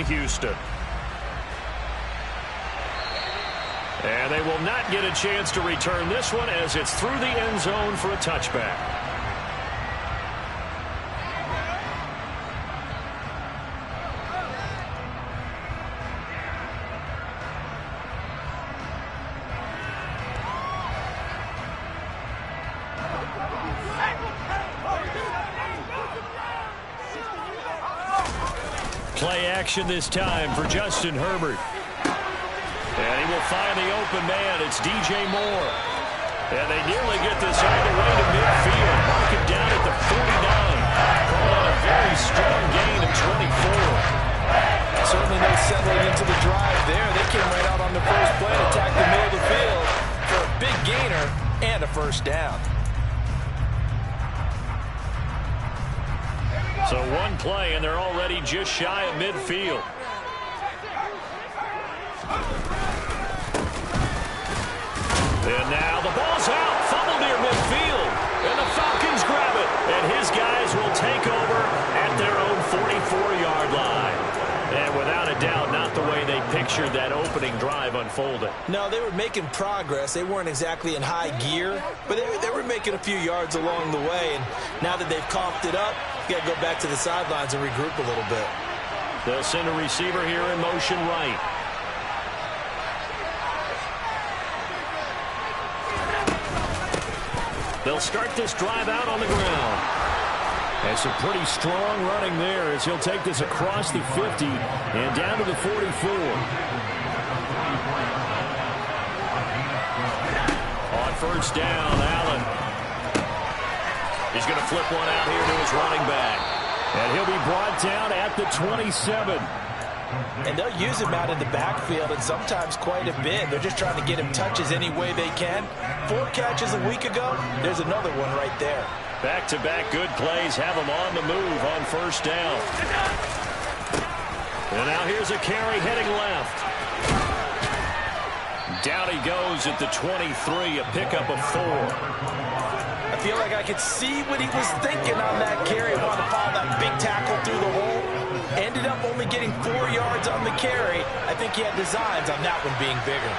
Houston. And they will not get a chance to return this one as it's through the end zone for a touchback. Play action this time for Justin Herbert. And he will find the open man. It's DJ Moore. And they nearly get this all the way to midfield. Mark it down at the 49. Calling a very strong gain of 24. Certainly no settling into the drive there. They came right out on the first play and attacked the middle of the field for a big gainer and a first down. So one play, and they're already just shy of midfield. And now the ball's out. Fumble near midfield. And the Falcons grab it. And his guys will take over at their own 44-yard line. And without a doubt, not the way they pictured that opening drive unfolded. No, they were making progress. They weren't exactly in high gear, but they were making a few yards along the way. And now that they've coughed it up, you got to go back to the sidelines and regroup a little bit. They'll send a receiver here in motion right. They'll start this drive out on the ground. And some pretty strong running there as he'll take this across the 50 and down to the 44. On first down, Allen. He's going to flip one out here to his running back. And he'll be brought down at the 27. And they'll use him out in the backfield, and sometimes quite a bit. They're just trying to get him touches any way they can. 4 catches a week ago. There's another one right there. Back-to-back good plays have him on the move on first down. And now here's a carry heading left. Down he goes at the 23, a pickup of 4. I feel like I could see what he was thinking on that carry. Wanted to follow that big tackle through the hole. Ended up only getting 4 yards on the carry. I think he had designs on that one being bigger.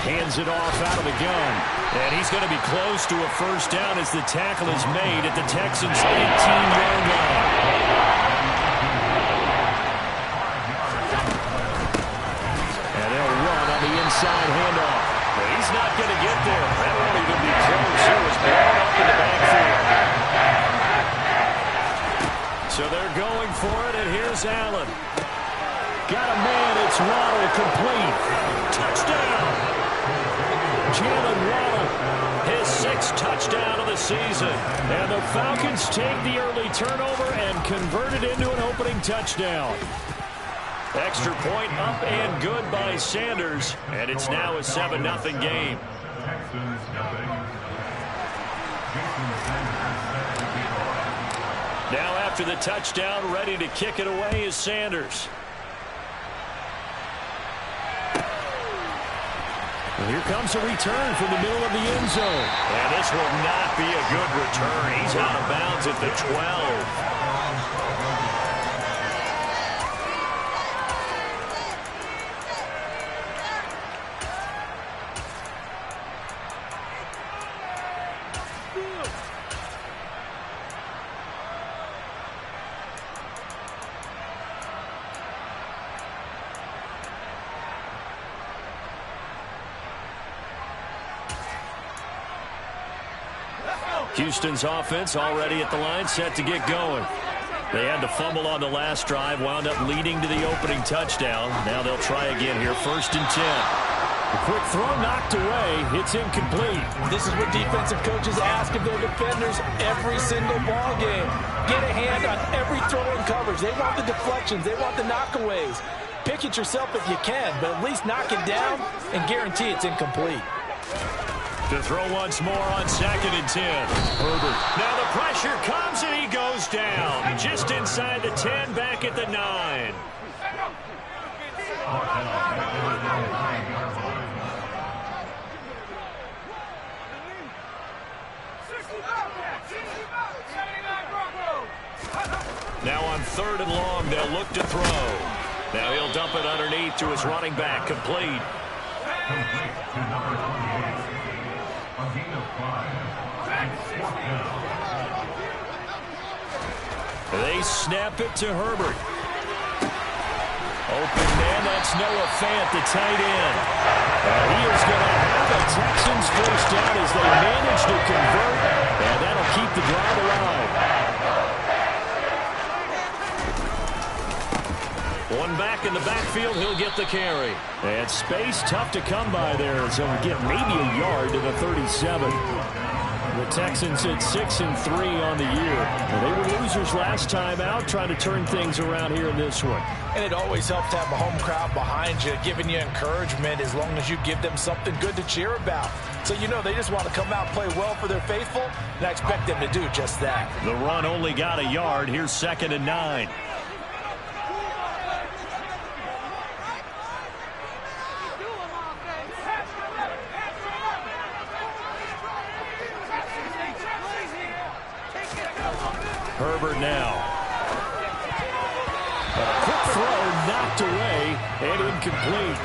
Hands it off out of the gun. And he's going to be close to a first down as the tackle is made at the Texans' 18-yard line. And they'll run on the inside handoff. But he's not going to get there. That won't even be close. It was blown up in the backfield. So they're going for it, and here's Allen. Got a man, it's Waddle, complete. Touchdown! Jalen Waddle, his 6th touchdown of the season. And the Falcons take the early turnover and convert it into an opening touchdown. Extra point up and good by Sanders. And it's now a 7-0 game. Now after the touchdown, ready to kick it away is Sanders. Here comes a return from the middle of the end zone. And this will not be a good return. He's out of bounds at the 12. Houston's offense already at the line, set to get going. They had the fumble on the last drive, wound up leading to the opening touchdown. Now they'll try again here, 1st and 10. A quick throw knocked away. It's incomplete. This is what defensive coaches ask of their defenders every single ball game. Get a hand on every throw in coverage. They want the deflections. They want the knockaways. Pick it yourself if you can, but at least knock it down and guarantee it's incomplete. To throw once more on 2nd and 10. Herbert. Now the pressure comes and he goes down. Just inside the 10, back at the 9. Now on 3rd and long, they'll look to throw. Now he'll dump it underneath to his running back, complete. They snap it to Herbert. Open man, that's Noah Fant, the tight end. He is going to have the Texans first down as they manage to convert, and that'll keep the drive alive. One back in the backfield, he'll get the carry. And space tough to come by there, so we get maybe a yard to the 37. The Texans at 6-3 on the year. They were losers last time out, trying to turn things around here in this one. And it always helps to have a home crowd behind you, giving you encouragement as long as you give them something good to cheer about. So you know they just want to come out and play well for their faithful, and I expect them to do just that. The run only got a yard. Here's 2nd and 9. Herbert now. A quick throw knocked away and incomplete.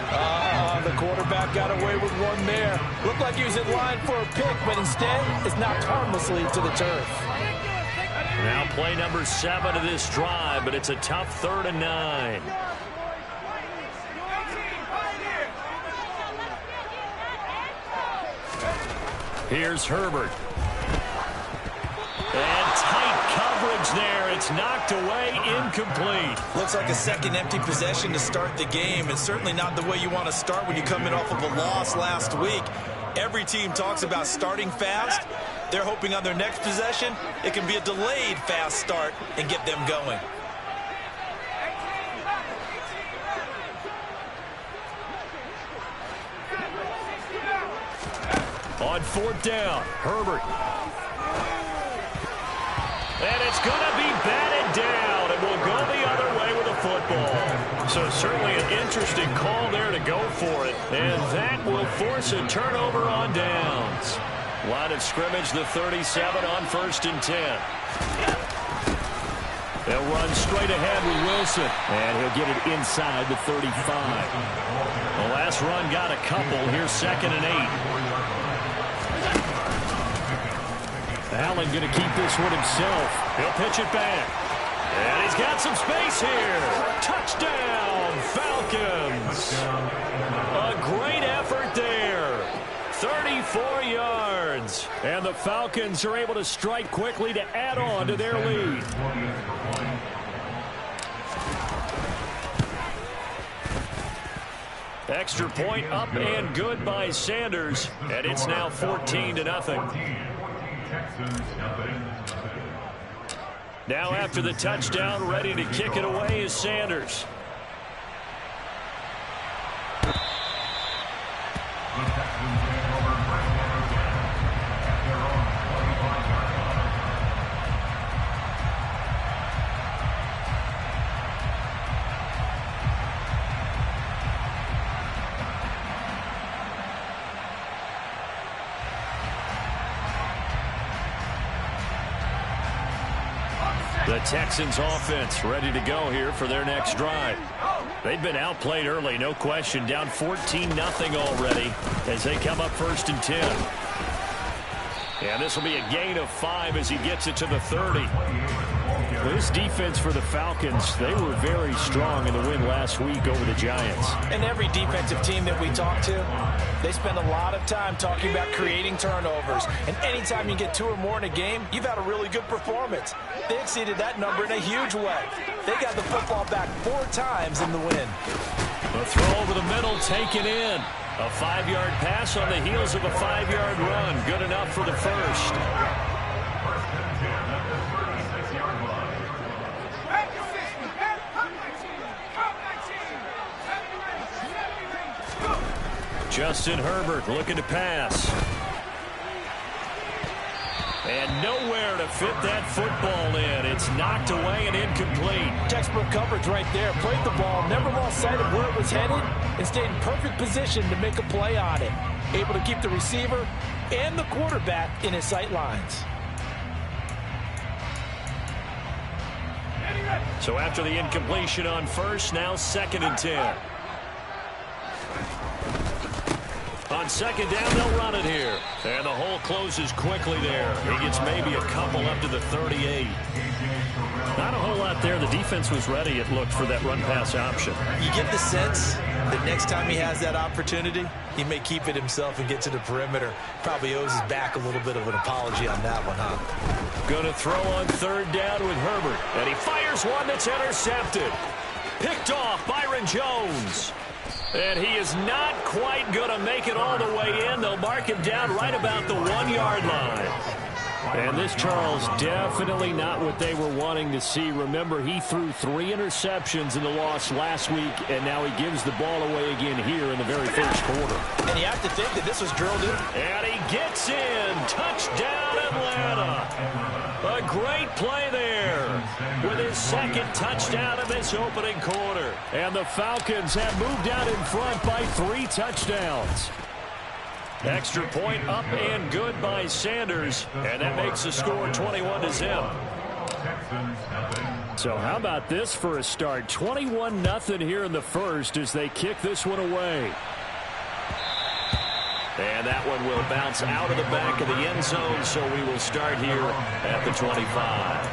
The quarterback got away with one there. Looked like he was in line for a pick, but instead it's knocked harmlessly to the turf. Now play number 7 of this drive, but it's a tough 3rd and 9. Here's Herbert. And tight coverage there. It's knocked away, incomplete. Looks like a second empty possession to start the game, and certainly not the way you want to start when you come in off of a loss last week. Every team talks about starting fast. They're hoping on their next possession, it can be a delayed fast start and get them going. On 4th down, Herbert. And it's going to be batted down, and will go the other way with a football. So certainly an interesting call there to go for it, and that will force a turnover on downs. Line of scrimmage, the 37 on 1st and 10. They'll run straight ahead with Wilson, and he'll get it inside the 35. The last run got a couple. Here's 2nd and 8. Allen going to keep this one himself. He'll pitch it back. And he's got some space here. Touchdown, Falcons. A great effort there. 34 yards. And the Falcons are able to strike quickly to add on to their lead. Extra point up and good by Sanders. And it's now 14-0. Now after the touchdown, ready to kick it away is Sanders. The Texans offense ready to go here for their next drive. They've been outplayed early, no question. Down 14-0 already as they come up 1st and 10. And this will be a gain of 5 as he gets it to the 30. This defense for the Falcons, they were very strong in the win last week over the Giants. And every defensive team that we talk to, they spend a lot of time talking about creating turnovers. And anytime you get 2 or more in a game, you've had a really good performance. They exceeded that number in a huge way. They got the football back 4 times in the win. The throw over the middle taken in. A 5-yard pass on the heels of a 5-yard run. Good enough for the first. Justin Herbert looking to pass. And nowhere to fit that football in. It's knocked away and incomplete. Textbook coverage right there. Played the ball, never lost sight of where it was headed, and stayed in perfect position to make a play on it. Able to keep the receiver and the quarterback in his sight lines. So after the incompletion on first, now 2nd and 10. On 2nd down, they'll run it here. And the hole closes quickly there. He gets maybe a couple up to the 38. Not a whole lot there. The defense was ready, it looked, for that run-pass option. You get the sense that next time he has that opportunity, he may keep it himself and get to the perimeter. Probably owes his back a little bit of an apology on that one, huh? Going to throw on 3rd down with Herbert. And he fires one that's intercepted. Picked off Byron Jones. And he is not quite going to make it all the way in. They'll mark him down right about the 1-yard line. And this, Charles, definitely not what they were wanting to see. Remember, he threw 3 interceptions in the loss last week, and now he gives the ball away again here in the very first quarter. And you have to think that this was drilled in. And he gets in. Touchdown, Atlanta. A great play there with his 2nd touchdown of this opening quarter. And the Falcons have moved out in front by 3 touchdowns. Extra point up and good by Sanders, and that makes the score 21-0. So how about this for a start? 21-0 here in the first as they kick this one away. And that one will bounce out of the back of the end zone, so we will start here at the 25.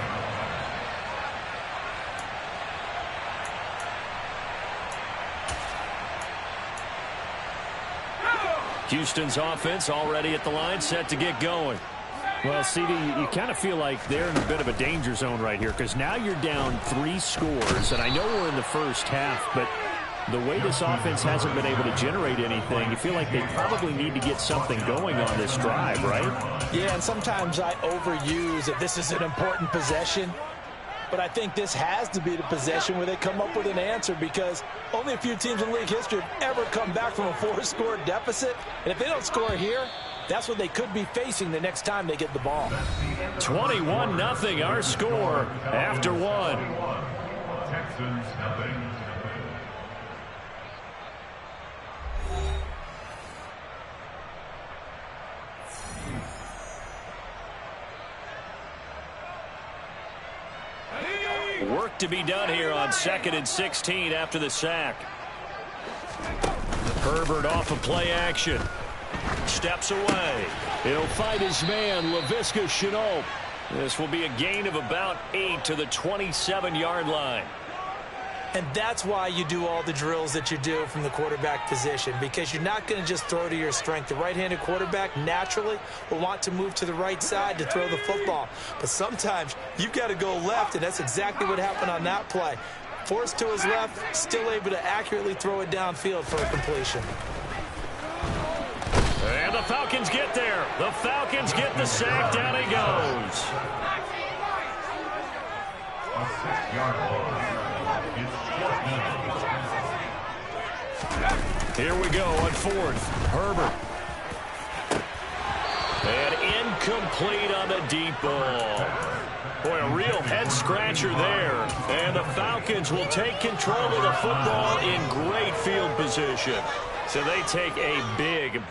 Houston's offense already at the line, set to get going. Well, CD, you kind of feel like they're in a bit of a danger zone right here because now you're down 3 scores, and I know we're in the first half, but the way this offense hasn't been able to generate anything, you feel like they probably need to get something going on this drive, right? Yeah, and sometimes I overuse that this is an important possession. But I think this has to be the possession where they come up with an answer because only a few teams in league history have ever come back from a 4-score deficit. And if they don't score here, that's what they could be facing the next time they get the ball. 21-0 our score after 1. Texans nothing. Work to be done here on 2nd and 16 after the sack. Herbert off of play action. Steps away. He'll fight his man, Laviska Shenault. This will be a gain of about 8 to the 27-yard line. And that's why you do all the drills that you do from the quarterback position, because you're not going to just throw to your strength. The right-handed quarterback naturally will want to move to the right side to throw the football. But sometimes you've got to go left, and that's exactly what happened on that play. Forced to his left, still able to accurately throw it downfield for a completion. And the Falcons get there. The Falcons get the sack. Down he goes. A 6-yard loss. Here we go on 4th. Herbert. And incomplete on the deep ball. Boy, a real head-scratcher there. And the Falcons will take control of the football in great field position. So they take a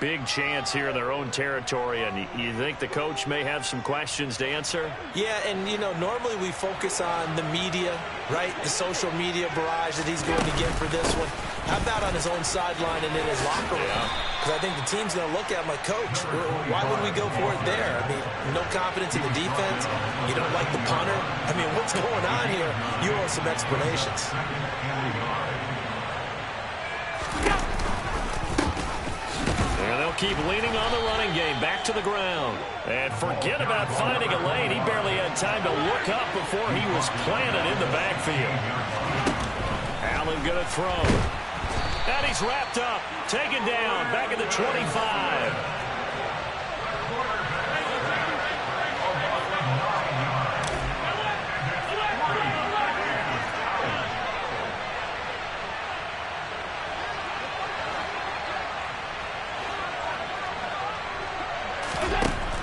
big chance here in their own territory. And you think the coach may have some questions to answer? Yeah, and, you know, normally we focus on the media, right? The social media barrage that he's going to get for this one. How about on his own sideline and in his locker room? Because I think the team's going to look at my coach. Why would we go for it there? I mean, no confidence in the defense. You don't like the punter. I mean, what's going on here? You owe some explanations. And they'll keep leaning on the running game. Back to the ground. And forget about finding a lane. He barely had time to look up before he was planted in the backfield. Allen going to throw. And he's wrapped up. Taken down. Back at the 25.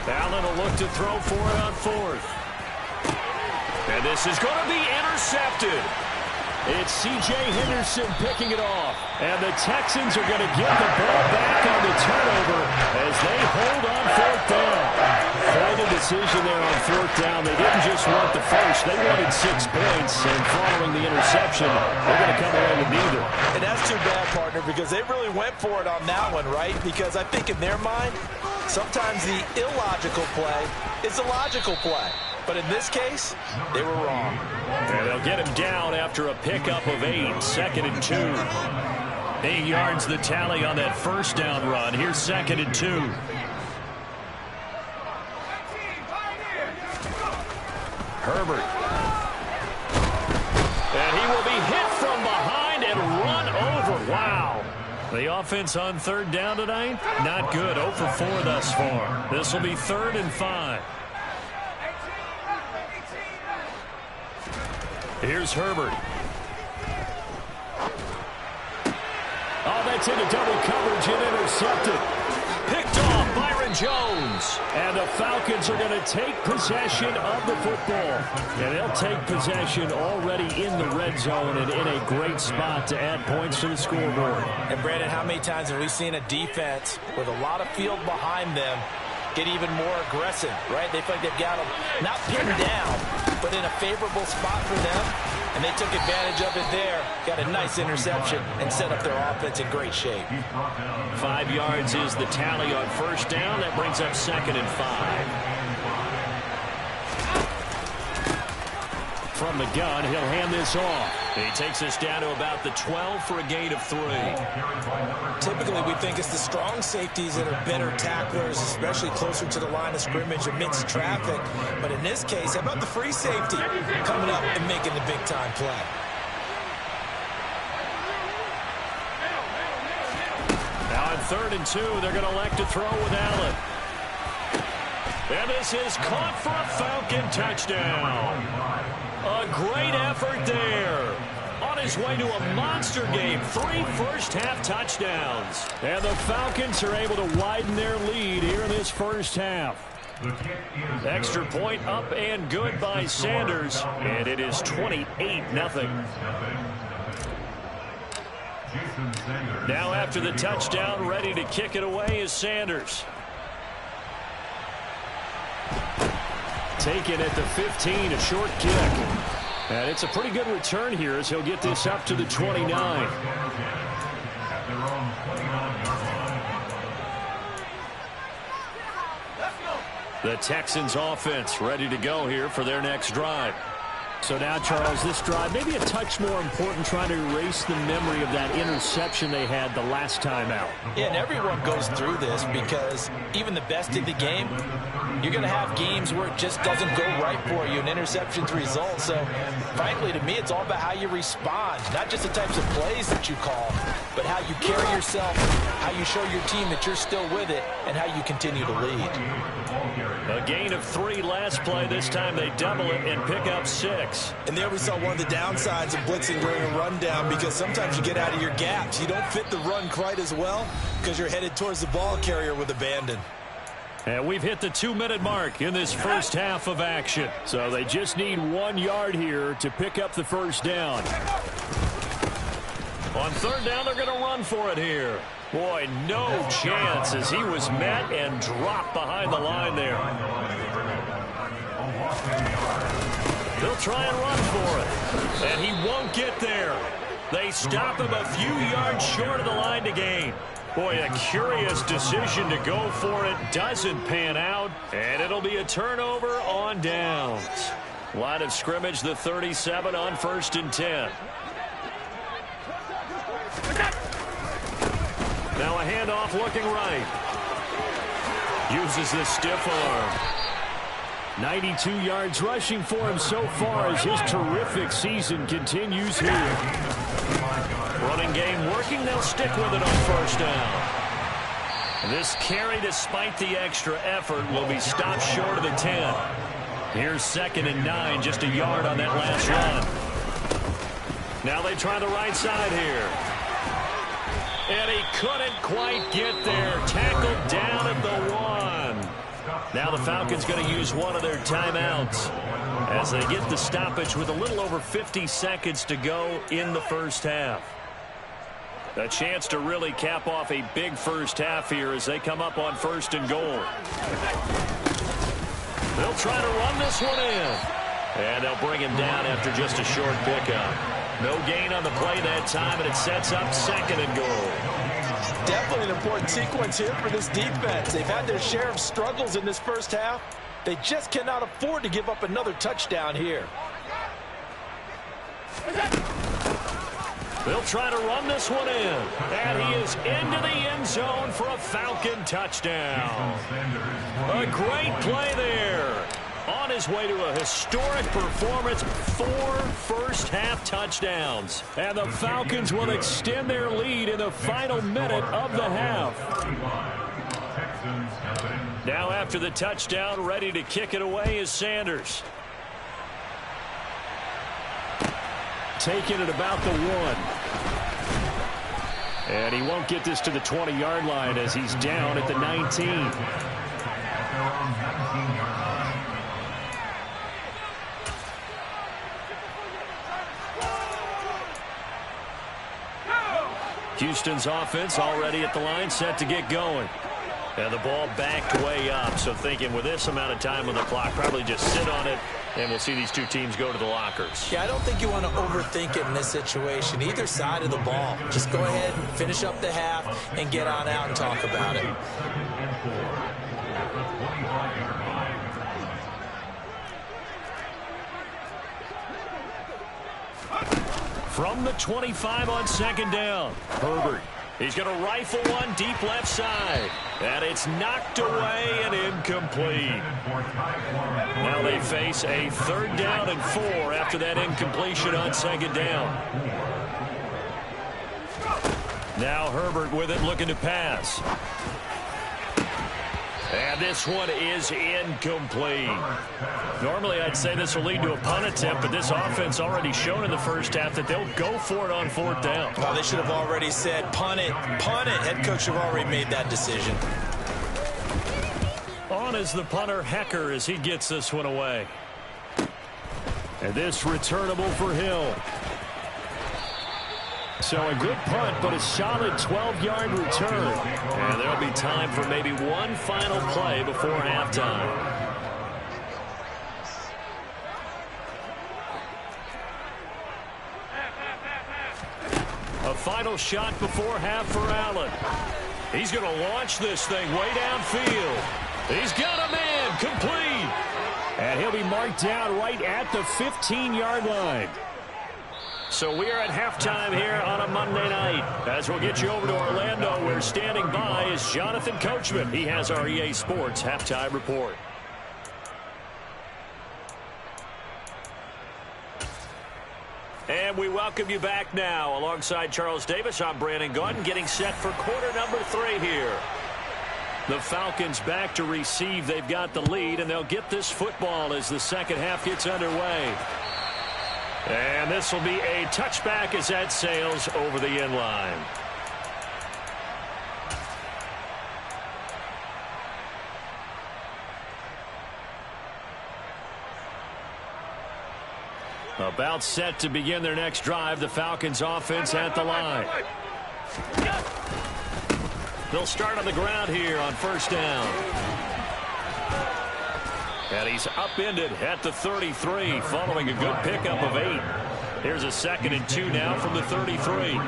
Allen will look to throw for it on 4th. And this is going to be intercepted. It's C.J. Henderson picking it off. And the Texans are going to get the ball back on the turnover as they hold on 4th down. Quite a decision there on fourth down. They didn't just want the first. They wanted 6 points, and following the interception, they're going to come away with neither. And that's too bad, partner, because they really went for it on that one, right? Because I think in their mind, sometimes the illogical play is a logical play. But in this case, they were wrong. And they'll get him down after a pickup of 8, 2nd and 2. 8 yards the tally on that first down run. Here's 2nd and 2. Herbert. And he will be hit from behind and run over. Wow. The offense on third down tonight, not good. 0 for 4 thus far. This will be 3rd and 5. Here's Herbert. Oh, that's into double coverage and intercepted. Picked off Byron Jones. And the Falcons are going to take possession of the football. And they'll take possession already in the red zone and in a great spot to add points to the scoreboard. And, Brandon, how many times have we seen a defense with a lot of field behind them get even more aggressive, right? They feel like they've got them not pinned down, but in a favorable spot for them, and they took advantage of it there. Got a nice interception and set up their offense in great shape. 5 yards is the tally on first down. That brings up 2nd and 5. From the gun, he'll hand this off. He takes us down to about the 12 for a gain of 3. Typically, we think it's the strong safeties that are better tacklers, especially closer to the line of scrimmage amidst traffic. But in this case, how about the free safety coming up and making the big-time play? Now on 3rd and 2, they're going to elect to throw with Allen. And this is caught for a Falcon touchdown. A great effort there. On his way to a monster game. 3 first-half touchdowns. And the Falcons are able to widen their lead here in this first half. Extra point up and good by Sanders. And it is 28-0. Now after the touchdown, ready to kick it away is Sanders. Taken at the 15, a short kick. And it's a pretty good return here as he'll get this up to the 29. The Texans offense ready to go here for their next drive. So now, Charles, this drive maybe a touch more important, trying to erase the memory of that interception they had the last time out. Yeah, and everyone goes through this because even the best in the game, you're going to have games where it just doesn't go right for you, and interceptions result. So, frankly, to me, it's all about how you respond, not just the types of plays that you call, but how you carry yourself, how you show your team that you're still with it, and how you continue to lead. A gain of 3 last play. This time they double it and pick up 6. And there we saw one of the downsides of blitzing during a rundown, because sometimes you get out of your gaps. You don't fit the run quite as well because you're headed towards the ball carrier with abandon. And we've hit the 2-minute mark in this first half of action. So they just need 1 yard here to pick up the first down. On 3rd down, they're going to run for it here. Boy, no chance as he was met and dropped behind the line there. They'll try and run for it. And he won't get there. They stop him a few yards short of the line to gain. Boy, a curious decision to go for it. Doesn't pan out. And it'll be a turnover on downs. Line of scrimmage, the 37 on 1st and 10. Now a handoff looking right. Uses the stiff arm. 92 yards rushing for him so far as his terrific season continues here. Running game working. They'll stick with it on 1st down. This carry, despite the extra effort, will be stopped short of the 10. Here's 2nd and 9, just a yard on that last run. Now they try the right side here. And he couldn't quite get there. Tackled down at the 1. Now the Falcons going to use one of their timeouts as they get the stoppage with a little over 50 seconds to go in the first half. A chance to really cap off a big first half here as they come up on 1st and goal. They'll try to run this one in. And they'll bring him down after just a short pickup. No gain on the play that time, and it sets up 2nd and goal. Definitely an important sequence here for this defense. They've had their share of struggles in this first half. They just cannot afford to give up another touchdown here. They'll try to run this one in. And he is into the end zone for a Falcon touchdown. A great play there. On his way to a historic performance, 4 first-half touchdowns. And the Falcons will extend their lead in the final minute of the half. Now after the touchdown, ready to kick it away is Sanders. Taking it about the 1. And he won't get this to the 20-yard line as he's down at the 19. Houston's offense already at the line, set to get going. And the ball backed way up, so thinking with this amount of time on the clock, probably just sit on it, and we'll see these two teams go to the lockers. Yeah, I don't think you want to overthink it in this situation, either side of the ball. Just go ahead and finish up the half and get on out and talk about it. From the 25 on 2nd down, Herbert. He's going to rifle one deep left side. And it's knocked away and incomplete. Now they face a 3rd down and 4 after that incompletion on 2nd down. Now Herbert with it, looking to pass. And this one is incomplete. Normally, I'd say this will lead to a punt attempt, but this offense already shown in the first half that they'll go for it on 4th down. Well, they should have already said, punt it, punt it. Head coach should have already made that decision. On is the punter, Hecker, as he gets this one away. And this returnable for Hill. So a good punt, but a solid 12-yard return. And there'll be time for maybe one final play before halftime. A final shot before half for Allen. He's going to launch this thing way downfield. He's got a man, complete. And he'll be marked down right at the 15-yard line. So we are at halftime here on a Monday night. As we'll get you over to Orlando, where standing by is Jonathan Coachman. He has our EA Sports halftime report. And we welcome you back now. Alongside Charles Davis, I'm Brandon Gaudin, getting set for quarter number 3 here. The Falcons back to receive. They've got the lead, and they'll get this football as the second half gets underway. And this will be a touchback as that sails over the end line. About set to begin their next drive, the Falcons offense at the line. They'll start on the ground here on 1st down. And he's upended at the 33, following a good pickup of 8. Here's a 2nd and 2 now from the 33.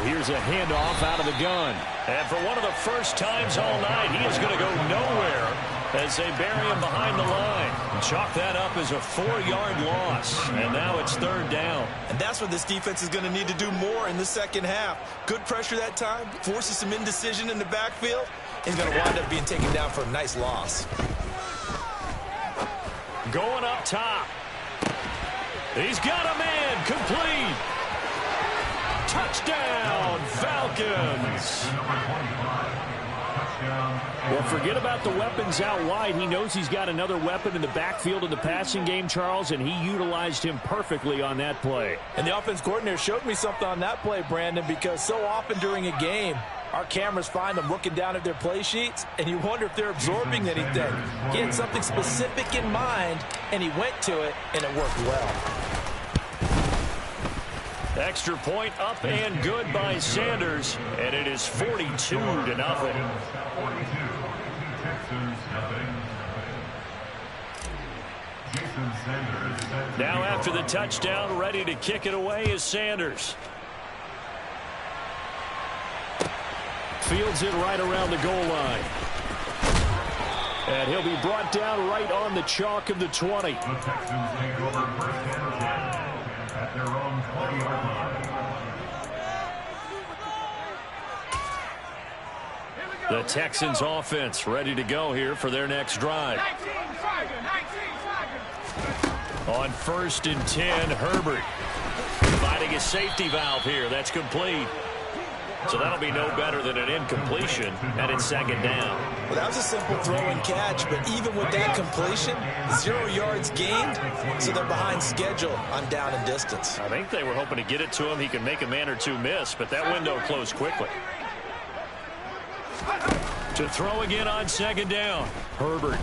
Here's a handoff out of the gun. And for one of the first times all night, he is going to go nowhere as they bury him behind the line. Chalk that up as a 4-yard loss. And now it's 3rd down. And that's what this defense is going to need to do more in the second half. Good pressure that time, forces some indecision in the backfield. He's going to wind up being taken down for a nice loss. Going up top. He's got a man, complete. Touchdown, Falcons. Well, forget about the weapons out wide. He knows he's got another weapon in the backfield in the passing game, Charles, and he utilized him perfectly on that play. And the offense coordinator showed me something on that play, Brandon, because so often during a game, our cameras find them looking down at their play sheets, and you wonder if they're absorbing anything. He had something specific in mind, and he went to it, and it worked well. Extra point up and good by Sanders, and it is 42-0. Now after the touchdown, ready to kick it away is Sanders. Fields it right around the goal line. And he'll be brought down right on the chalk of the 20. The Texans take over first and 10 at their own 20-yard line. The Texans offense ready to go here for their next drive. On 1st and 10, Herbert finding a safety valve here. That's complete. So that'll be no better than an incompletion, and it's 2nd down. Well, that was a simple throw and catch, but even with that completion, 0 yards gained, so they're behind schedule on down and distance. I think they were hoping to get it to him. He could make a man or two miss, but that window closed quickly. To throw again on 2nd down, Herbert.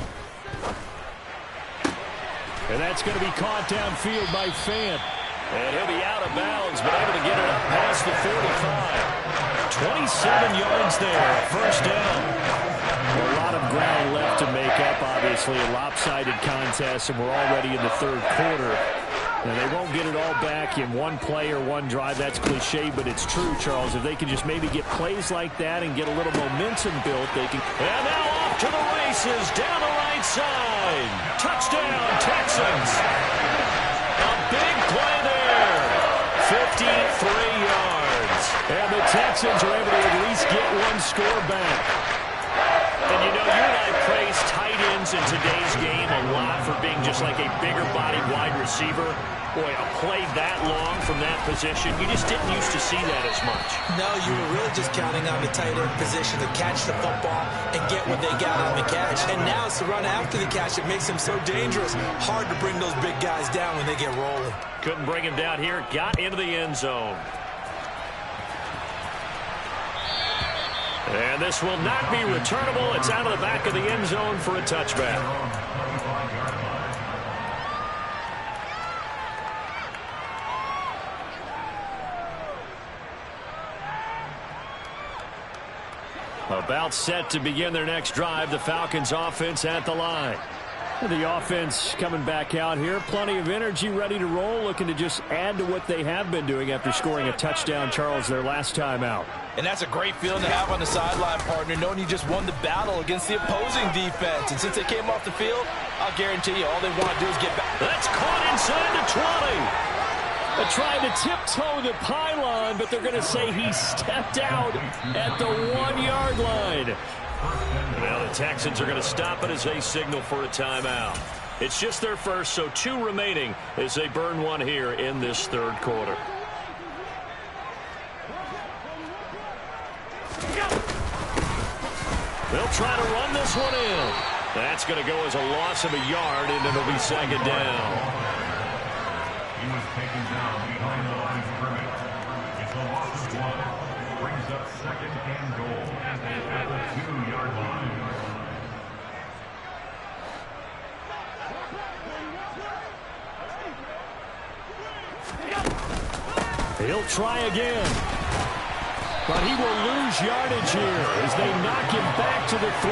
And that's going to be caught downfield by Fant. And he'll be out of bounds, but able to get it up past the 45. 27 yards there, 1st down. A lot of ground left to make up, obviously, a lopsided contest, and we're already in the 3rd quarter. And they won't get it all back in one play or one drive. That's cliche, but it's true, Charles. If they can just maybe get plays like that and get a little momentum built, they can. And now off to the races, down the right side. Touchdown, Texans. A big play there. 53 yards. And the Texans are able to at least get one score back. And you know, you and I praise tight ends in today's game a lot for being just like a bigger-bodied wide receiver. Boy, a play that long from that position, you just didn't used to see that as much. No, you were really just counting on the tight end position to catch the football and get what they got on the catch. And now it's the run after the catch that makes them so dangerous. Hard to bring those big guys down when they get rolling. Couldn't bring him down here. Got into the end zone. And this will not be returnable. It's out of the back of the end zone for a touchback. About set to begin their next drive. The Falcons offense at the line. The offense coming back out here. Plenty of energy, ready to roll, looking to just add to what they have been doing after scoring a touchdown, Charles, their last time out. And that's a great feeling to have on the sideline, partner, knowing you just won the battle against the opposing defense. And since they came off the field, I'll guarantee you all they want to do is get back. That's caught inside the 20. They're trying to tiptoe the pylon, but they're going to say he stepped out at the 1-yard line. Now the Texans are going to stop it as they signal for a timeout. It's just their first, so 2 remaining as they burn one here in this 3rd quarter. They'll try to run this one in. That's going to go as a loss of a yard, and it'll be 2nd down. He was taken down behind the line of scrimmage. It's a loss of 1. Brings up 2nd and goal at the 2-yard line. He'll try again. But he will lose yardage here as they knock him back to the 3.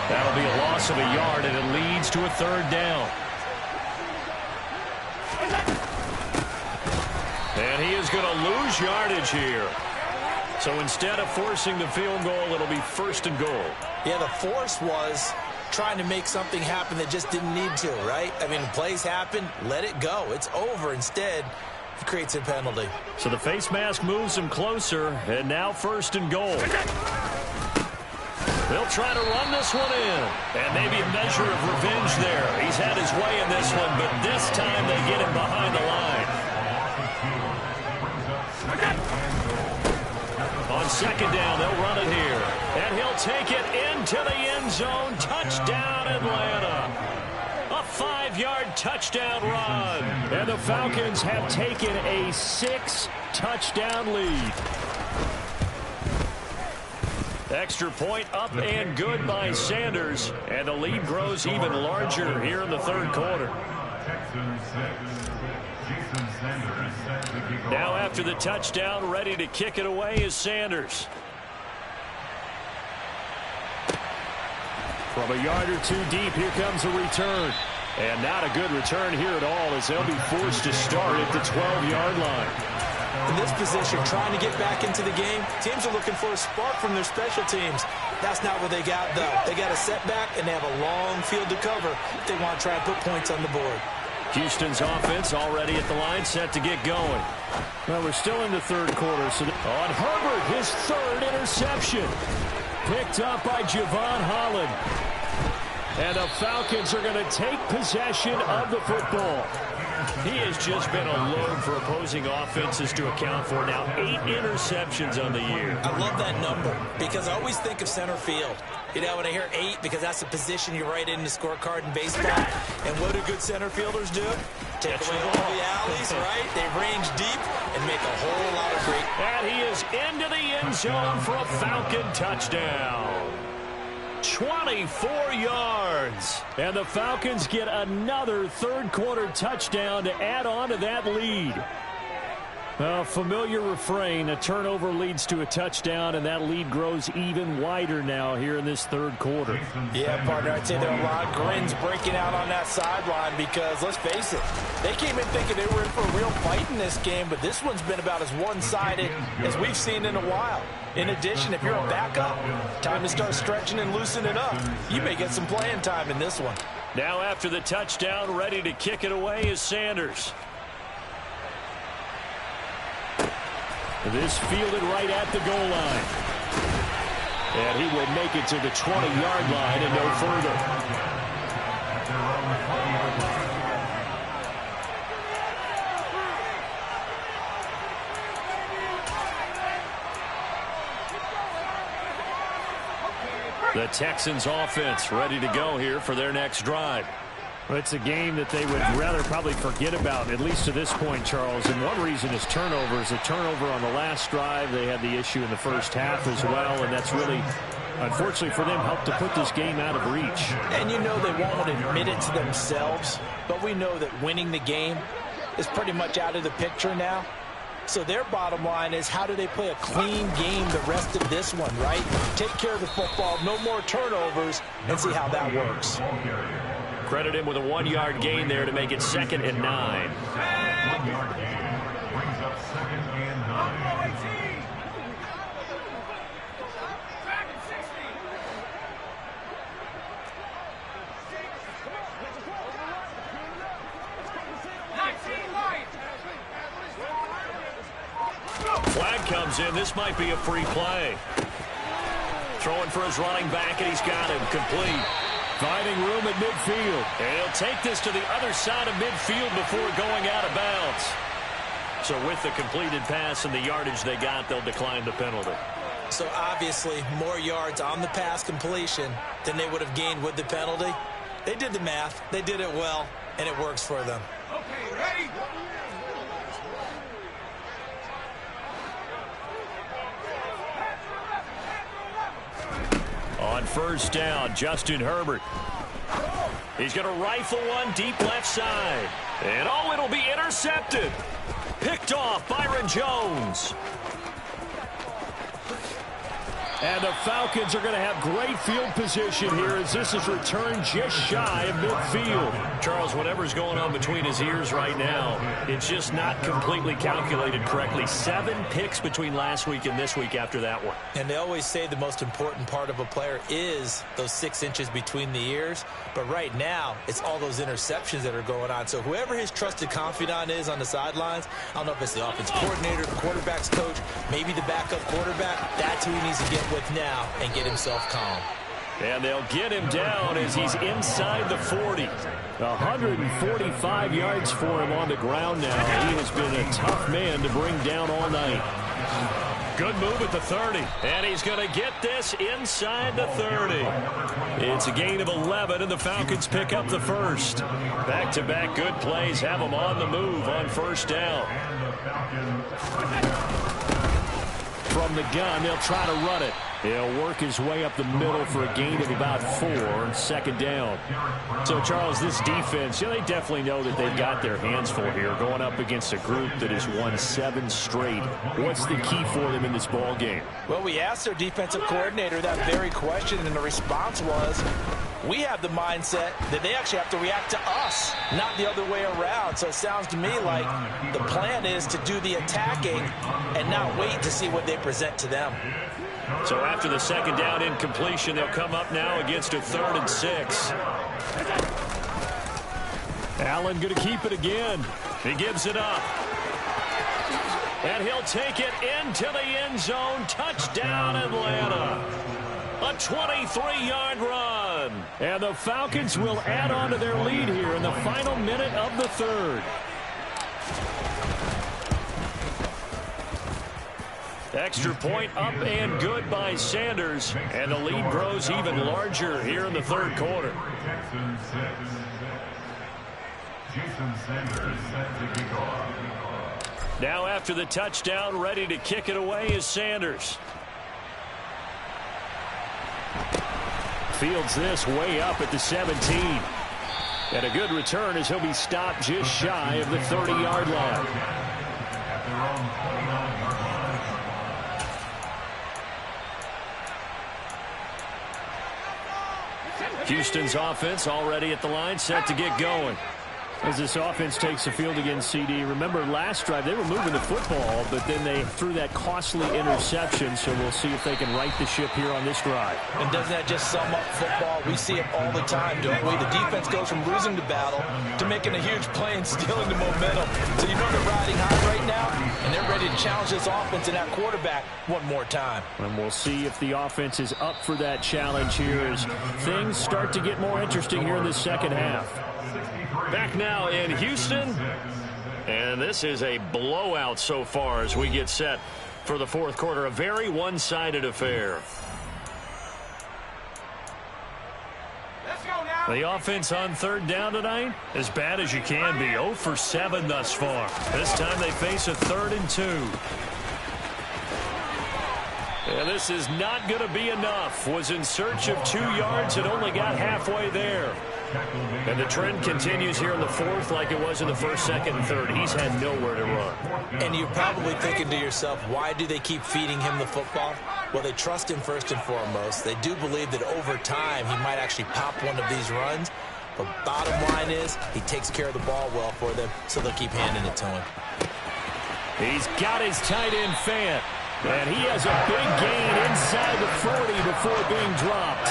That'll be a loss of a yard, and it leads to a 3rd down. And he is going to lose yardage here. So instead of forcing the field goal, it'll be 1st and goal. Yeah, the force was trying to make something happen that just didn't need to, right? I mean, plays happen, let it go. It's over. Instead, it creates a penalty. So the face mask moves him closer, and now 1st and goal. They'll try to run this one in, and maybe a measure of revenge there. He's had his way in this one, but this time they get him behind the line. On 2nd down, they'll run it here, and he'll take it into the end zone. Touchdown, Atlanta. A 5-yard touchdown run. And the Falcons have taken a 6-touchdown lead. Extra point up and good by Sanders. And the lead grows even larger here in the 3rd quarter. Texans 6, Now after the touchdown, ready to kick it away is Sanders. From a yard or two deep, here comes a return. And not a good return here at all, as they'll be forced to start at the 12-yard line. In this position, trying to get back into the game, teams are looking for a spark from their special teams. That's not what they got, though. They got a setback, and they have a long field to cover if they want to try and put points on the board. Houston's offense already at the line, set to get going. Well, we're still in the third quarter. So on Herbert, his third interception. Picked up by Javon Holland. And the Falcons are going to take possession of the football. He has just been a load for opposing offenses to account for. Now 8 interceptions on the year. I love that number because I always think of center field. You know, when I hear 8, because that's the position you write in the scorecard in baseball. And what do good center fielders do? Take away all the alleys, right? They range deep and make a whole lot of great. And he is into the end zone for a Falcon touchdown. 24 yards. And the Falcons get another third-quarter touchdown to add on to that lead. A familiar refrain, a turnover leads to a touchdown, and that lead grows even wider now here in this third quarter. Yeah, partner, I'd say there are a lot of grins breaking out on that sideline because, let's face it, they came in thinking they were in for a real fight in this game, but this one's been about as one-sided as we've seen in a while. In addition, if you're a backup, time to start stretching and loosening up. You may get some playing time in this one. Now after the touchdown, ready to kick it away is Sanders. This fielded right at the goal line. And he will make it to the 20-yard line and no further. The Texans offense ready to go here for their next drive. It's a game that they would rather probably forget about, at least to this point, Charles. And one reason is turnovers. A turnover on the last drive. They had the issue in the first half as well, and that's really, unfortunately for them, helped to put this game out of reach. And you know they won't admit it to themselves, but we know that winning the game is pretty much out of the picture now. So their bottom line is, how do they play a clean game the rest of this one, right? Take care of the football, no more turnovers, and see how that works. Credit him with a 1-yard gain there to make it 2nd and 9. 1-yard gain brings up 2nd and 9. Flag comes in. This might be a free play. Throwing for his running back, and he's got him complete. Finding room at midfield. And he'll take this to the other side of midfield before going out of bounds. So with the completed pass and the yardage they got, they'll decline the penalty. So obviously more yards on the pass completion than they would have gained with the penalty. They did the math. They did it well, and it works for them. Okay, ready? On first down, Justin Herbert. He's going to rifle one deep left side. And oh, it'll be intercepted. Picked off Byron Jones. And the Falcons are going to have great field position here as this is returned just shy of midfield. Charles, whatever's going on between his ears right now, it's just not completely calculated correctly. 7 picks between last week and this week after that one. And they always say the most important part of a player is those 6 inches between the ears. But right now, it's all those interceptions that are going on. So whoever his trusted confidant is on the sidelines, I don't know if it's the offense coordinator, the quarterback's coach, maybe the backup quarterback, that's who he needs to get with now and get himself calm. And they'll get him down as he's inside the 40. 145 yards for him on the ground now. He has been a tough man to bring down all night. Good move at the 30. And he's going to get this inside the 30. It's a gain of 11, and the Falcons pick up the first. Back-to-back good plays have them on the move on first down. from the gun. They'll try to run it. He'll work his way up the middle for a gain of about 4, second down. So, Charles, this defense, they definitely know that they've got their hands full here, going up against a group that has won 7 straight. What's the key for them in this ball game? Well, we asked their defensive coordinator that very question, and the response was, we have the mindset that they actually have to react to us, not the other way around. So it sounds to me like the plan is to do the attacking and not wait to see what they present to them. So after the second down incompletion, they'll come up now against a 3rd and 6. Allen going to keep it again. He gives it up. And he'll take it into the end zone. Touchdown, Atlanta. A 23-yard run. And the Falcons will add on to their lead here in the final minute of the 3rd. Extra point up and good by Sanders. And the lead grows even larger here in the 3rd quarter. Now after the touchdown, ready to kick it away is Sanders. Fields this way up at the 17. And a good return as he'll be stopped just shy of the 30-yard line. Houston's offense already at the line, set to get going. As this offense takes the field against CD. Remember, last drive, they were moving the football, but then they threw that costly interception, so we'll see if they can right the ship here on this drive. And doesn't that just sum up football? We see it all the time, don't we? The defense goes from losing the battle to making a huge play and stealing the momentum. So you know they're riding high right now, and they're ready to challenge this offense and that quarterback one more time. And we'll see if the offense is up for that challenge here as things start to get more interesting here in the second half. Back now in Houston, and this is a blowout so far as we get set for the 4th quarter. A very one-sided affair. The offense on 3rd down tonight, as bad as you can be. 0 for 7 thus far. This time they face a 3rd and 2. And this is not going to be enough. Was in search of 2 yards and only got halfway there. And the trend continues here in the 4th like it was in the 1st, 2nd, and 3rd. He's had nowhere to run. And you're probably thinking to yourself, why do they keep feeding him the football? Well, they trust him first and foremost. They do believe that over time he might actually pop one of these runs. But bottom line is he takes care of the ball well for them, so they'll keep handing it to him. He's got his tight end Fant. And he has a big gain inside the 40 before being dropped.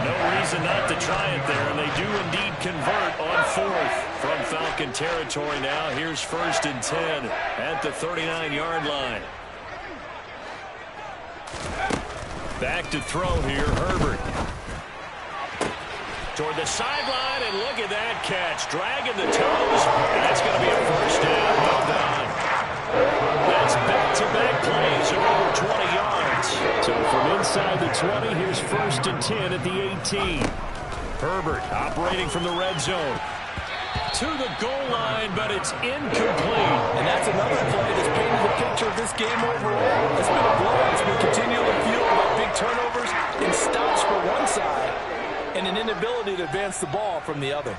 No reason not to try it there, and they do indeed convert on 4th from Falcon territory now. Here's 1st and 10 at the 39-yard line. Back to throw here, Herbert. Toward the sideline, and look at that catch. Dragging the toes, and that's going to be a 1st down. Well done. That's back-to-back plays of over 20 yards. So from inside the 20, here's 1st and 10 at the 18. Herbert operating from the red zone. To the goal line, but it's incomplete. And that's another play that's painted the picture of this game overall. It's been a blowout. It's been continually fueled by big turnovers and stops for one side and an inability to advance the ball from the other.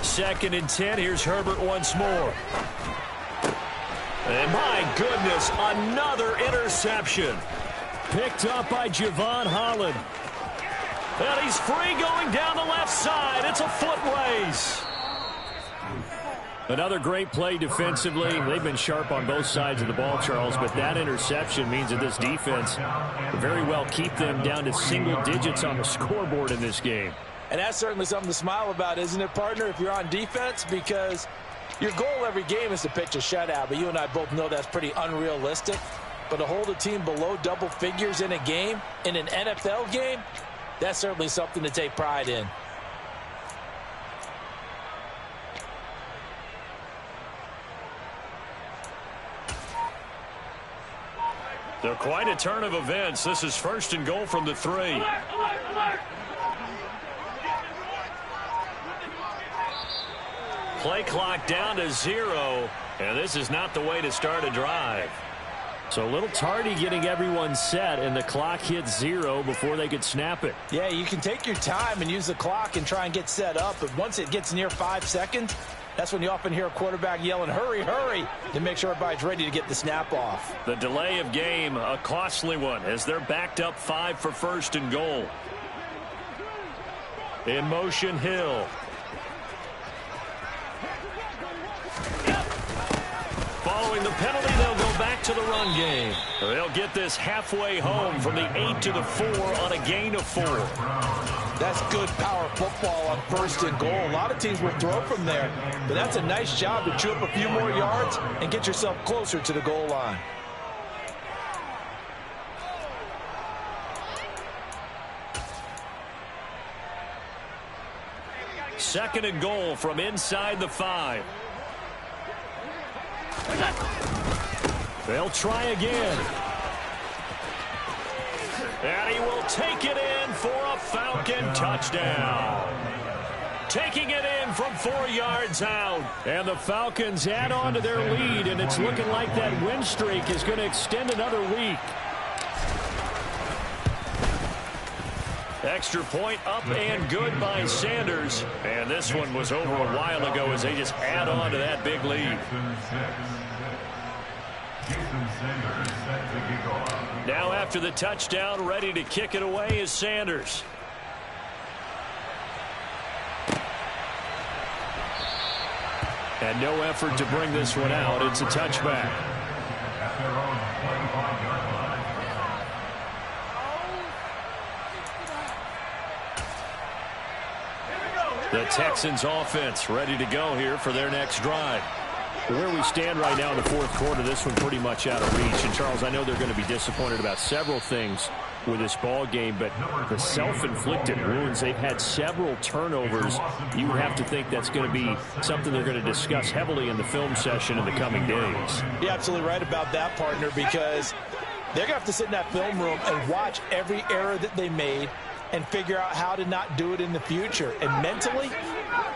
Second and 10. Here's Herbert once more. And my goodness, another interception. Picked up by Javon Holland. And he's free going down the left side. It's a foot race. Another great play defensively. They've been sharp on both sides of the ball, Charles, but that interception means that this defense will very well keep them down to single digits on the scoreboard in this game. And that's certainly something to smile about, isn't it, partner, if you're on defense? Because your goal every game is to pitch a shutout, but you and I both know that's pretty unrealistic. But to hold a team below double figures in a game, in an NFL game, that's certainly something to take pride in. So quite a turn of events. This is 1st and goal from the 3. Play clock down to 0, and this is not the way to start a drive. So a little tardy getting everyone set, and the clock hits 0 before they could snap it. Yeah, you can take your time and use the clock and try and get set up, but once it gets near 5 seconds, that's when you often hear a quarterback yelling, hurry, hurry, to make sure everybody's ready to get the snap off. The delay of game, a costly one, as they're backed up 5 for first and goal. In motion, Hill. Following the penalty, they'll go back to the run game. They'll get this halfway home from the 8 to the 4 on a gain of 4. That's good power football on first and goal. A lot of teams will throw from there, but that's a nice job to chew up a few more yards and get yourself closer to the goal line. Second and goal from inside the 5. They'll try again. And he will take it in for a Falcon touchdown. Taking it in from 4 yards out. And the Falcons add on to their lead, and it's looking like that win streak is going to extend another week. Extra point up and good by Sanders. And this one was over a while ago as they just add on to that big lead. Now after the touchdown, ready to kick it away is Sanders. And no effort to bring this one out. It's a touchback. The Texans offense ready to go here for their next drive. Where we stand right now in the fourth quarter, this one pretty much out of reach. And, Charles, I know they're going to be disappointed about several things with this ball game, but the self-inflicted wounds, they've had several turnovers. You have to think that's going to be something they're going to discuss heavily in the film session in the coming days. You're absolutely right about that, partner, because they're going to have to sit in that film room and watch every error that they made and figure out how to not do it in the future. And mentally,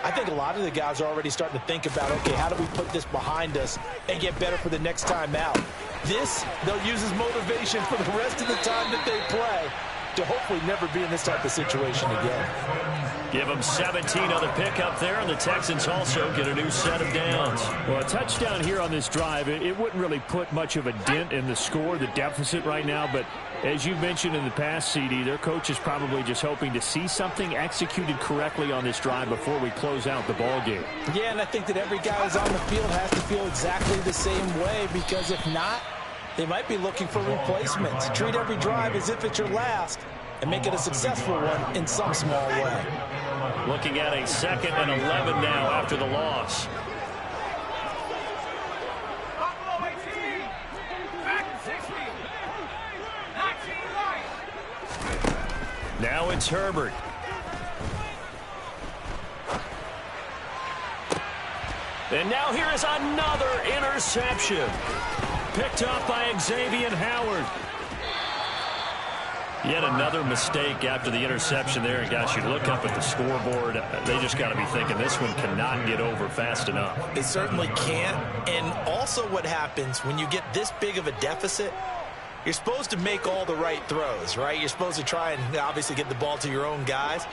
I think a lot of the guys are already starting to think about, okay, how do we put this behind us and get better for the next time out? This, they'll use as motivation for the rest of the time that they play to hopefully never be in this type of situation again. Give them 17 on the pickup there, and the Texans also get a new set of downs. Well, a touchdown here on this drive, it wouldn't really put much of a dent in the score, the deficit right now, but as you mentioned in the past, CD, their coach is probably just hoping to see something executed correctly on this drive before we close out the ball game. Yeah, and I think that every guy who's on the field has to feel exactly the same way, because if not, they might be looking for replacements. Treat every drive as if it's your last and make it a successful one in some small way. Looking at a 2nd and 11 now after the loss. Now it's Herbert. And now here is another interception. Picked up by Xavier Howard. Yet another mistake after the interception there. And, guys, you look up at the scoreboard, they just got to be thinking this one cannot get over fast enough. It certainly can't. And also what happens when you get this big of a deficit, you're supposed to make all the right throws, right? You're supposed to try and obviously get the ball to your own guys.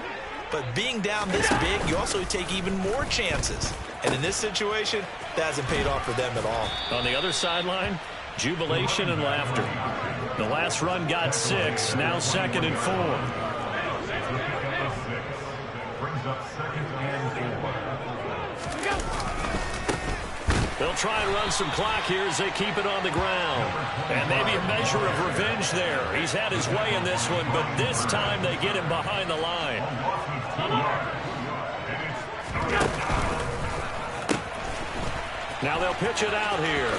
But being down this big, you also take even more chances. And in this situation, that hasn't paid off for them at all. On the other sideline, jubilation and laughter. The last run got 6, now 2nd and 4. Brings up 2nd and 4. They'll try and run some clock here as they keep it on the ground. And maybe a measure of revenge there. He's had his way in this one, but this time they get him behind the line. Now they'll pitch it out here.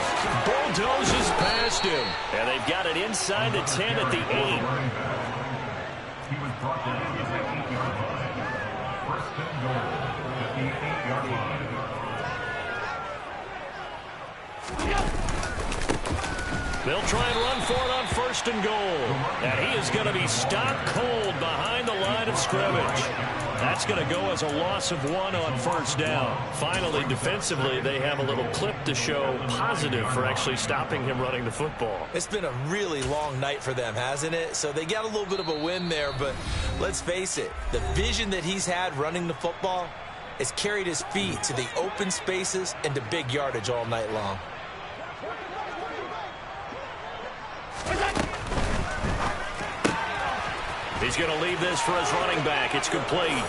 Bulldozes past him. And they've got it inside the 10 at the 8. He was brought down at the 8-yard line. 1st and goal at the 8-yard line. 2 They'll try and run for it on 1st and goal. And he is going to be stopped cold behind the line of scrimmage. That's going to go as a loss of 1 on 1st down. Finally, defensively, they have a little clip to show positive for actually stopping him running the football. It's been a really long night for them, hasn't it? So they got a little bit of a win there, but let's face it, the vision that he's had running the football has carried his feet to the open spaces and to big yardage all night long. He's going to leave this for his running back. It's complete.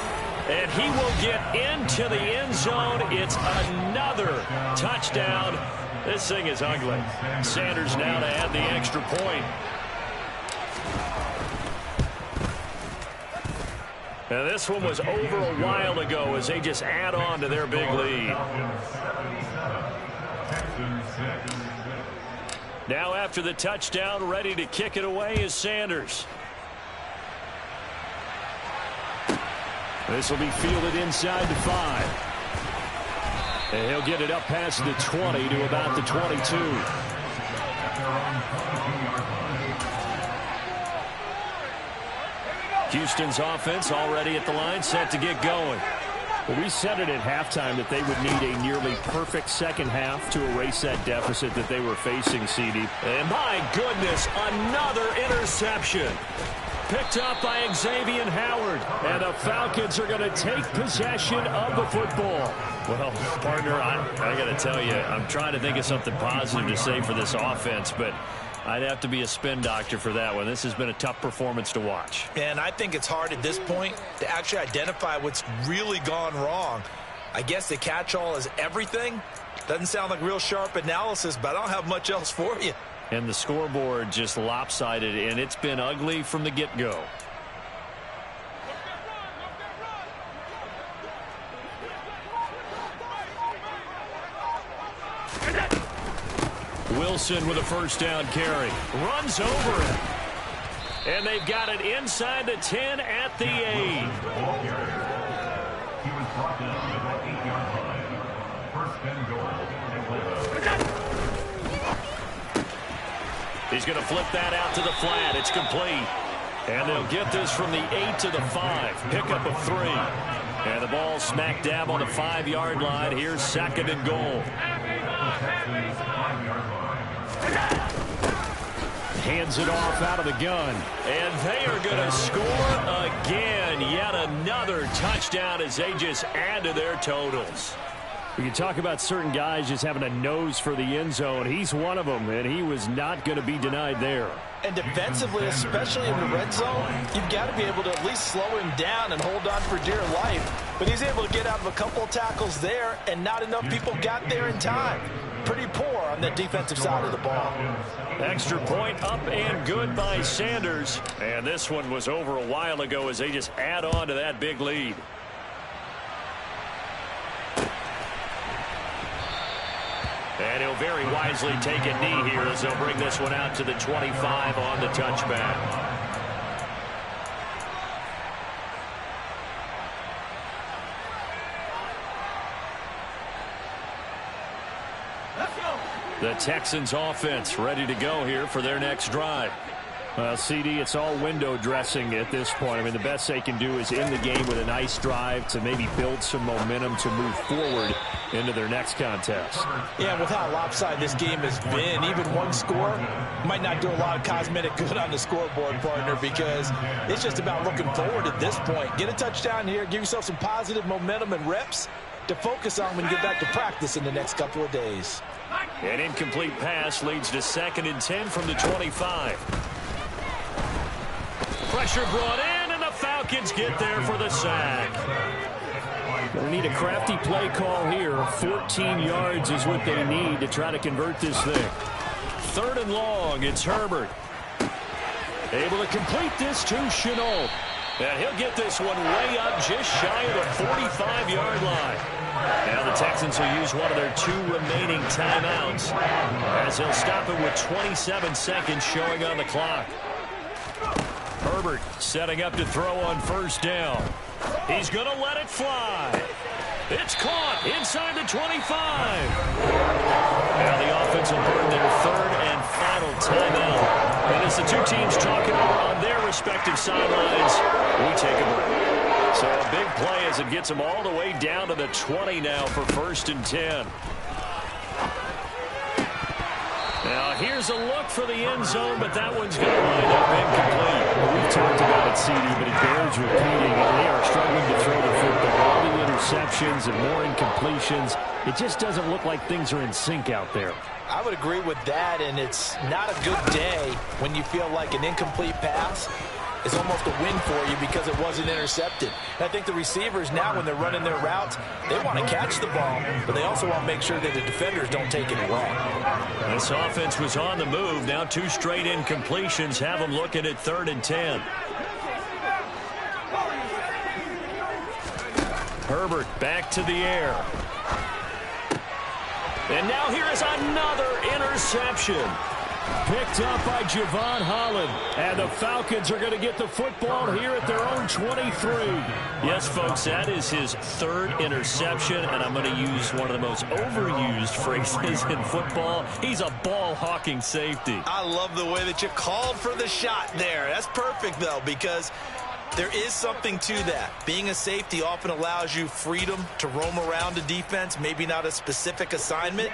And he will get into the end zone. It's another touchdown. This thing is ugly. Sanders now to add the extra point. And this one was over a while ago as they just add on to their big lead. Now after the touchdown, ready to kick it away is Sanders. This will be fielded inside the 5. And he'll get it up past the 20 to about the 22. Houston's offense already at the line, set to get going. Well, we said it at halftime that they would need a nearly perfect second half to erase that deficit that they were facing, CD. And my goodness, another interception. Picked up by Xavier Howard. And the Falcons are going to take possession of the football. Well, partner, I got to tell you, I'm trying to think of something positive to say for this offense, but I'd have to be a spin doctor for that one. This has been a tough performance to watch. And I think it's hard at this point to actually identify what's really gone wrong. I guess the catch-all is everything. Doesn't sound like real sharp analysis, but I don't have much else for you. And the scoreboard just lopsided, and it's been ugly from the get-go. Wilson with a first down carry. Runs over it. And they've got it inside the 10 at the 8. He was brought down at the 8-yard line. 1st and goal. He's going to flip that out to the flat. It's complete. And they'll get this from the 8 to the 5. Pickup of 3. And the ball smack dab on the 5-yard line. Here's 2nd and goal. Hands it off out of the gun. And they are going to score again. Yet another touchdown as they just add to their totals. We can talk about certain guys just having a nose for the end zone. He's one of them, and he was not going to be denied there. And defensively, especially in the red zone, you've got to be able to at least slow him down and hold on for dear life. But he's able to get out of a couple of tackles there, and not enough people got there in time. Pretty poor on the defensive side of the ball. Extra point up and good by Sanders. And this one was over a while ago as they just add on to that big lead. And he'll very wisely take a knee here as they'll bring this one out to the 25 on the touchback. The Texans offense ready to go here for their next drive. Well, CD, it's all window dressing at this point. I mean, the best they can do is end the game with a nice drive to maybe build some momentum to move forward into their next contest. Yeah, with how lopsided this game has been, even one score might not do a lot of cosmetic good on the scoreboard, partner, because it's just about looking forward at this point. Get a touchdown here, give yourself some positive momentum and reps to focus on when you get back to practice in the next couple of days. An incomplete pass leads to 2nd and 10 from the 25. Pressure brought in, and the Falcons get there for the sack. We need a crafty play call here. 14 yards is what they need to try to convert this thing. 3rd and long, it's Herbert. Able to complete this to Chenault. And he'll get this one way up just shy of the 45-yard line. Now the Texans will use one of their 2 remaining timeouts as they'll stop it with 27 seconds showing on the clock. Herbert setting up to throw on 1st down. He's going to let it fly. It's caught inside the 25. Now the offense will burn their third and final timeout. And as the two teams talking over on their respective sidelines, we take a break. So a big play as it gets them all the way down to the 20 now for 1st and 10. Now here's a look for the end zone, but that one's going to wind up incomplete. Well, we've talked about it, CD, but it bears repeating. They are struggling to throw the football. All the interceptions and more incompletions. It just doesn't look like things are in sync out there. I would agree with that, and it's not a good day when you feel like an incomplete pass is almost a win for you because it wasn't intercepted. And I think the receivers now, when they're running their routes, they want to catch the ball, but they also want to make sure that the defenders don't take it away. This offense was on the move. Now 2 straight incompletions have them looking at 3rd and 10. Herbert back to the air. And now here is another interception. Picked up by Javon Holland. And the Falcons are going to get the football here at their own 23. Yes, folks, that is his 3rd interception, and I'm going to use one of the most overused phrases in football. He's a ball-hawking safety. I love the way that you called for the shot there. That's perfect, though, because there is something to that. Being a safety often allows you freedom to roam around a defense, maybe not a specific assignment.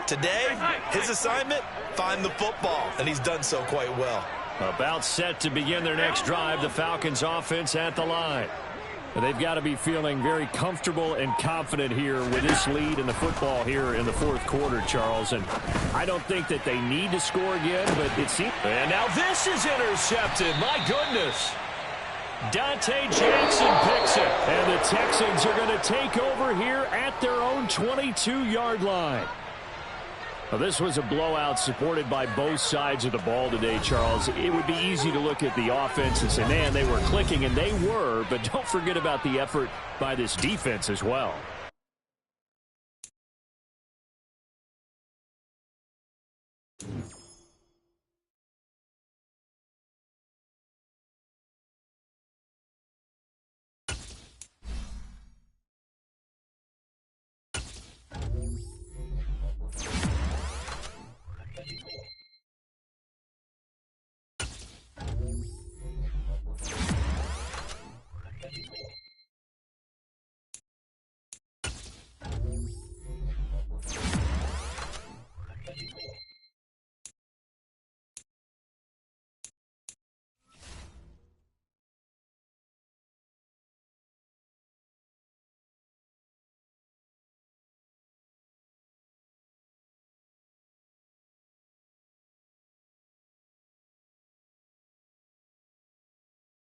Today, his assignment, find the football, and he's done so quite well. About set to begin their next drive, the Falcons offense at the line. They've got to be feeling very comfortable and confident here with this lead in the football here in the 4th quarter, Charles. And I don't think that they need to score again, but it seems... And now this is intercepted. My goodness. Dante Jackson picks it. And the Texans are going to take over here at their own 22-yard line. Well, this was a blowout supported by both sides of the ball today, Charles. It would be easy to look at the offense and say, man, they were clicking, and they were, but don't forget about the effort by this defense as well.